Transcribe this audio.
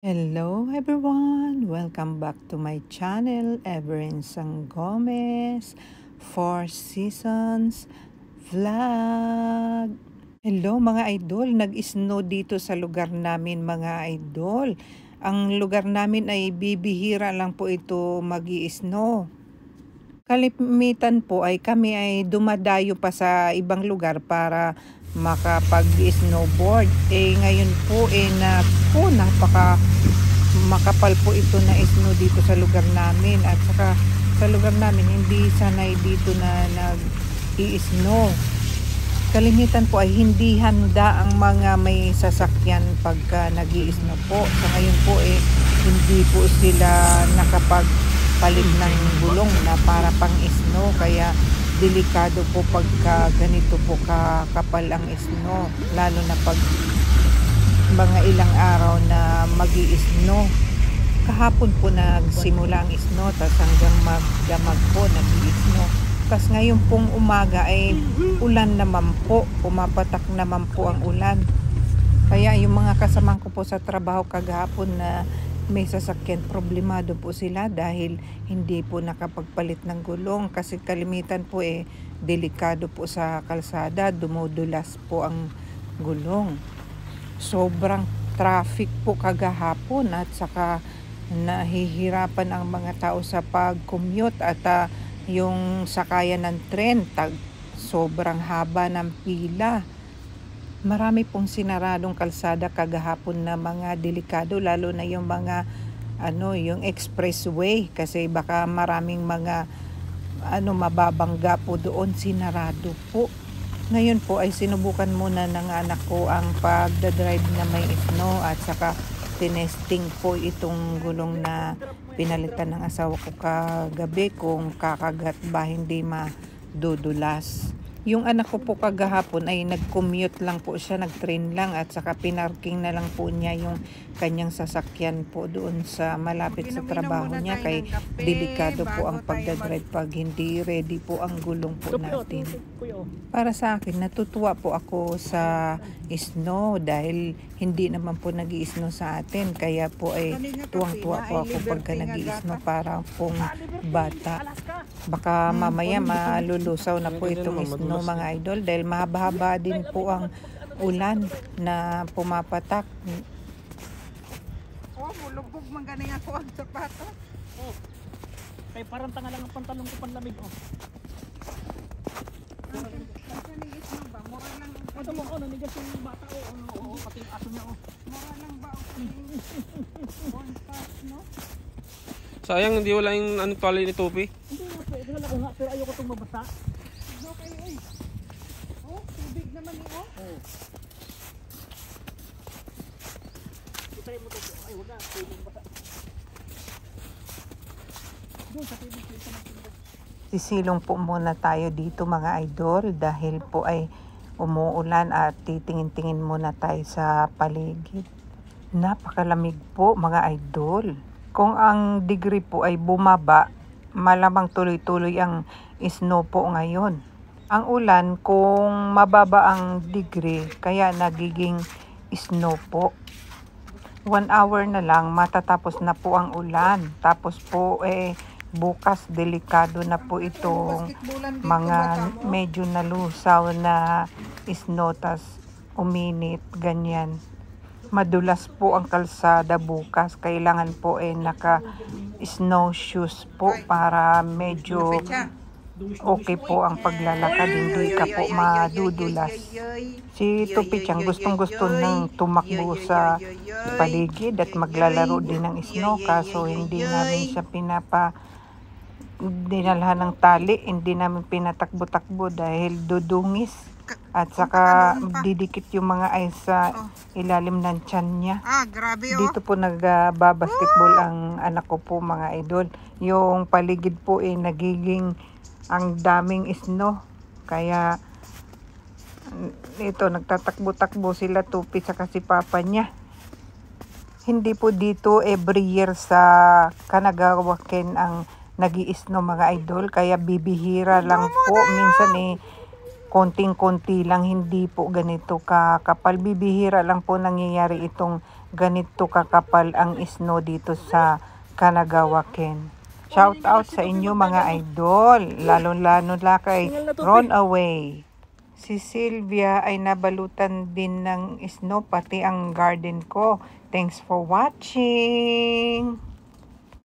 Hello everyone! Welcome back to my channel, Everin Sanggomez, 4 Seasons Vlog. Hello mga idol, nag-snow dito sa lugar namin mga idol. Ang lugar namin ay bibihira lang po ito mag-i-snow. Kalimitan po ay kami ay dumadayo pa sa ibang lugar para makapag-snowboard. Ngayon po napaka makapal po ito na snow dito sa lugar namin, at saka sa lugar namin hindi sanay dito na nag-i-snow. Kalimitan po ay hindi handa ang mga may sasakyan pagka nag-i-snow po. Sa ngayon po hindi po sila nakapagpalit ng gulong na para pang snow, kaya delikado po pagka ganito po kakapal ang snow, lalo na pag mga ilang araw na magi-snow. Kahapon po nagsimula ang snow, tas hanggang magdamag po nag-i-snow. Tas ngayon pong umaga ay ulan naman po, pumapatak naman po ang ulan. Kaya yung mga kasamahan ko po sa trabaho kagahapon na may sasakyan, problemado po sila dahil hindi po nakapagpalit ng gulong, kasi kalimitan po delikado po sa kalsada, dumudulas po ang gulong. Sobrang traffic po kagahapon, at saka nahihirapan ang mga tao sa pag-commute, at yung sakayan ng tren, sobrang haba ng pila. Marami pong sinaradong kalsada kagahapon na mga delikado, lalo na yung mga yung expressway, kasi baka maraming mga mababangga po doon, sinarado po. Ngayon po ay sinubukan muna ng anak ko ang pagdadrive na may snow, at saka tinesting po itong gulong na pinalitan ng asawa ko kagabi kung kakagat ba, hindi madudulas. Yung anak ko po kagahapon ay nag-commute lang po siya, nag-train lang, at saka pinarking na lang po niya yung kanyang sasakyan po doon sa malapit sa trabaho niya, kay delikado po ang pagdadrive pag hindi ready po ang gulong po natin. Para sa akin, natutuwa po ako sa snow dahil hindi naman po nag-i-snow sa atin, kaya po tuwang-tuwa po ako pagka nag-i-snow para pong bata. Baka mamaya malulusaw na po itong snow mga idol, dahil mahaba-haba din po ang ulan na pumapatak. Bulubog man ganing ako ang sapato. Kay parang tanga lang ang pantalon ko panlamig. Ito mo nanigas yung bata pati yung aso niya mura lang ba no? Sayang hindi wala yung tali ni Topi. Hindi nga po, dinala ko nga, pero ayoko itong mabasa. No kayo tubig naman Itay mo ito, ay wag na, tubig basa. Doon sa tubig ko isa magtubig. Sisilong po muna tayo dito mga idol dahil po ay umuulan, at titingin-tingin muna tayo sa paligid. Napakalamig po mga idol. Kung ang degree po ay bumaba, malamang tuloy-tuloy ang snow po ngayon. Ang ulan, kung mababa ang degree, kaya nagiging snow po. 1 hour na lang, matatapos na po ang ulan. Tapos po bukas delikado na po itong mga medyo nalusaw na snow, tas uminit, ganyan. Madulas po ang kalsada bukas, kailangan po naka snow shoes po para medyo okay po ang paglalakad, hindi ka po madudulas. Si Tupichang gustong-gusto nang tumakbo sa paligid at maglalaro din ng snow, kaso hindi namin siya dinalhan ng tali, hindi namin pinatakbo-takbo dahil dudungis, at saka didikit yung mga ice sa ilalim ng tiyan niya. Grabe Dito po nagbabasketball ang anak ko po mga idol. Yung paligid po nagiging ang daming snow, kaya ito nagtatakbo-takbo sila, Tupi saka si papa niya. Hindi po dito every year sa Kanagawaken ang nag-i-snow mga idol, kaya bibihira lang po. Minsan konting-konti lang, hindi po ganito kakapal. Bibihira lang po nangyayari itong ganito kakapal ang snow dito sa Kanagawa, Ken. Shout out sa inyo mga idol, lalo-lalo na kay Runaway. Si Sylvia ay nabalutan din ng snow, pati ang garden ko. Thanks for watching!